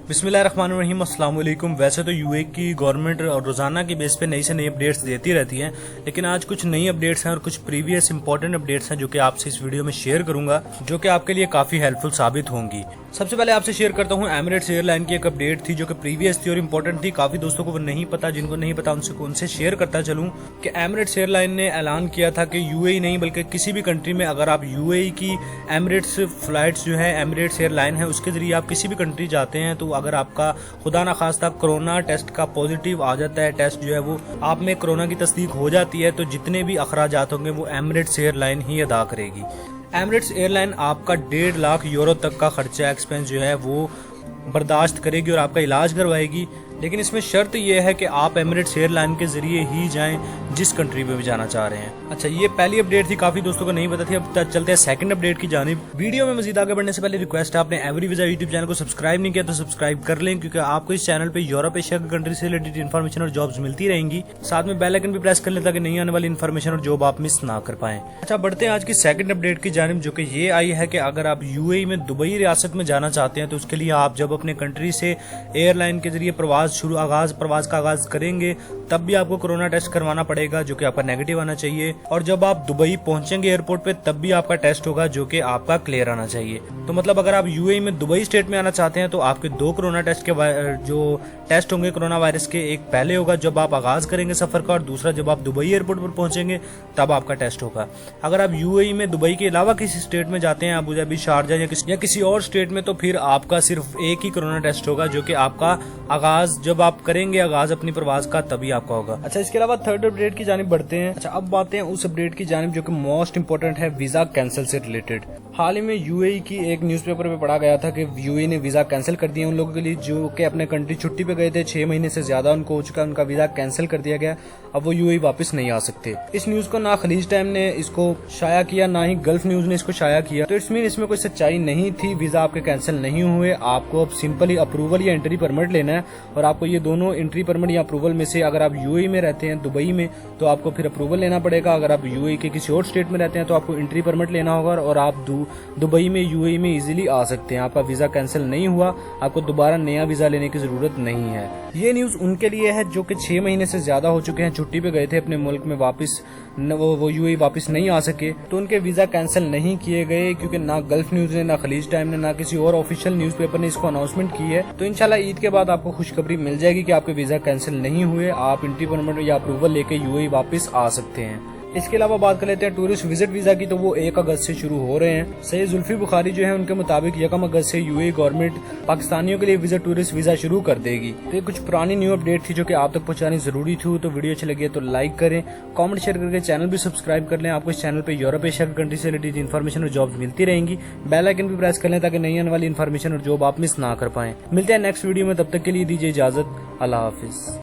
बिस्मिल्लाहिर्रहमानिर्रहीम, अस्सलाम वालेकुम। वैसे तो यूए की गवर्नमेंट रोजाना की बेस पे नई से नई अपडेट्स देती रहती हैं, लेकिन आज कुछ नई अपडेट्स हैं और कुछ प्रीवियस इंपॉर्टेंट अपडेट्स हैं जो कि आपसे इस वीडियो में शेयर करूंगा, जो कि आपके लिए काफी हेल्पफुल साबित होंगी। सबसे पहले आपसे शेयर करता हूं एमिरेट्स एयरलाइन की एक अपडेट थी जो कि प्रीवियस थी और इम्पोर्टेंट थी। काफी दोस्तों को वो नहीं पता, जिनको नहीं पता उनसे शेयर करता चलूं कि एमिरेट्स एयरलाइन ने ऐलान किया था कि यूएई नहीं बल्कि किसी भी कंट्री में अगर आप यूएई की एमिरेट्स फ्लाइट्स जो है एमिरेट्स एयरलाइन है उसके जरिए आप किसी भी कंट्री जाते हैं, तो अगर आपका खुदा ना खास्ता कोरोना टेस्ट का पॉजिटिव आ जाता है, टेस्ट जो है वो आप में कोरोना की तस्दीक हो जाती है, तो जितने भी अखराजात होंगे वो एमिरेट्स एयरलाइन ही अदा करेगी। एमिरेट्स एयरलाइन आपका 1.5 लाख यूरो तक का खर्चा एक्सपेंस जो है वो बर्दाश्त करेगी और आपका इलाज करवाएगी, लेकिन इसमें शर्त यह है कि आप एमिरेट्स एयरलाइन के जरिए ही जाएं जिस कंट्री में भी जाना चाह रहे हैं। अच्छा, ये पहली अपडेट थी, काफी दोस्तों को नहीं पता थी। अब चलते हैं सेकंड अपडेट की जानिब। वीडियो में मजीद आगे बढ़ने से पहले रिक्वेस्ट है, आपने एवरी वीजा यूट्यूब चैनल को सब्सक्राइब नहीं किया तो सब्सक्राइब कर लें, क्योंकि आपको इस चैनल पे यूरोप एशिया की कंट्री से रिलेटेड इन्फॉर्मेशन और जॉब्स मिलती रहेंगी। साथ में बेल आइकन भी प्रेस कर लें ताकि नई आने वाली इन्फॉर्मेशन और जॉब आप मिस ना कर पाए। अच्छा, बढ़ते हैं आज की सेकंड अपडेट की जानिब, जो कि ये आई है कि अगर आप यूएई में दुबई रियासत में जाना चाहते हैं तो उसके लिए आप जब अपने कंट्री से एयरलाइन के जरिए प्रवास का आगाज करेंगे तब भी आपको कोरोना टेस्ट करवाना पड़ेगा जो कि आपका नेगेटिव आना चाहिए, और जब आप दुबई पहुंचेंगे एयरपोर्ट पे तब भी आपका टेस्ट होगा जो कि आपका क्लियर आना चाहिए। तो मतलब अगर आप यूएई में दुबई स्टेट में आना चाहते हैं तो आपके 2 कोरोना टेस्ट के जो टेस्ट होंगे कोरोना वायरस के, एक पहले होगा जब आप आगाज करेंगे सफर का और दूसरा जब आप दुबई एयरपोर्ट पर पहुंचेंगे तब आपका टेस्ट होगा। अगर आप यूएई में दुबई के अलावा किसी स्टेट में जाते हैं, अबू धाबी, शारजा या किसी और स्टेट में, तो फिर आपका सिर्फ एक ही कोरोना टेस्ट होगा जो कि आपका आगाज जब आप करेंगे आगाज अपनी प्रवास का तभी आपका होगा। अच्छा, इसके अलावा थर्ड अपडेट की जानिब बढ़ते हैं। अच्छा, अब बातें हैं उस अपडेट की जानिब जो कि मोस्ट इंपोर्टेंट है, वीजा कैंसिल से रिलेटेड। हाल ही में यूएई की एक न्यूज़पेपर पे पढ़ा गया था कि यूएई ने वीजा कैंसिल कर दिया उन लोगों के लिए जो कि अपने कंट्री छुट्टी पे गए थे, 6 महीने से ज्यादा उनको हो चुका, उनका वीजा कैंसिल कर दिया गया, अब वो यूएई वापस नहीं आ सकते। इस न्यूज को ना खलीज टाइम ने इसको शाया किया ना ही गल्फ न्यूज ने इसको शाया किया, तो इसमें कोई सच्चाई नहीं थी। वीजा आपके कैंसिल नहीं हुए, आपको अब सिंपली अप्रूवल या एंट्री परमिट लेना है, और आपको ये दोनों एंट्री परमिट या अप्रूवल में से अगर आप यूएई में रहते हैं दुबई में तो आपको फिर अप्रूवल लेना पड़ेगा, अगर आप यूएई के किसी और स्टेट में रहते हैं तो आपको एंट्री परमिट लेना होगा, और आप दुबई में यूएई में इजीली आ सकते हैं। आपका वीजा कैंसिल नहीं हुआ, आपको दोबारा नया वीजा लेने की जरूरत नहीं है। ये न्यूज उनके लिए है जो कि 6 महीने से ज्यादा हो चुके हैं, छुट्टी पे गए थे अपने मुल्क में, वापस वो यूएई वापस नहीं आ सके, तो उनके वीजा कैंसिल नहीं किए गए, क्योंकि ना गल्फ न्यूज ने, ना खलीज टाइम ने, ना किसी और ऑफिशियल न्यूज़पेपर ने इसको अनाउंसमेंट की है। तो इंशाल्लाह ईद के बाद आपको खुशखबरी मिल जाएगी कि आपके वीजा कैंसिल नहीं हुए, आप एंट्री परमिट या अप्रूवल लेके यूएई वापस आ सकते हैं। इसके अलावा बात कर लेते हैं टूरिस्ट विजिट वीजा की, तो वो 1 अगस्त से शुरू हो रहे हैं। सैयद जुल्फी बुखारी जो है उनके मुताबिक 1 अगस्त से यूएई गवर्नमेंट पाकिस्तानियों के लिए विजिट टूरिस्ट वीजा शुरू कर देगी। तो ये कुछ पुरानी न्यू अपडेट थी जो कि आप तक पहुंचानी जरूरी थी। तो वीडियो अच्छी लगी है तो लाइक करें, कमेंट शेयर करके चैनल भी सब्सक्राइब कर लें। आपको इस चैनल पे यूरोप एशिया की कंट्री से रिलेटेड इन्फॉर्मेशन और जॉब मिलती रहेंगी। बेल आइकन भी प्रेस कर लें ताकि नई आने वाली इन्फॉर्मेशन और जॉब आप मिस ना कर पाएं। मिलते हैं नेक्स्ट वीडियो में, तब तक के लिए दीजिए इजाजत। अल्लाह हाफिज।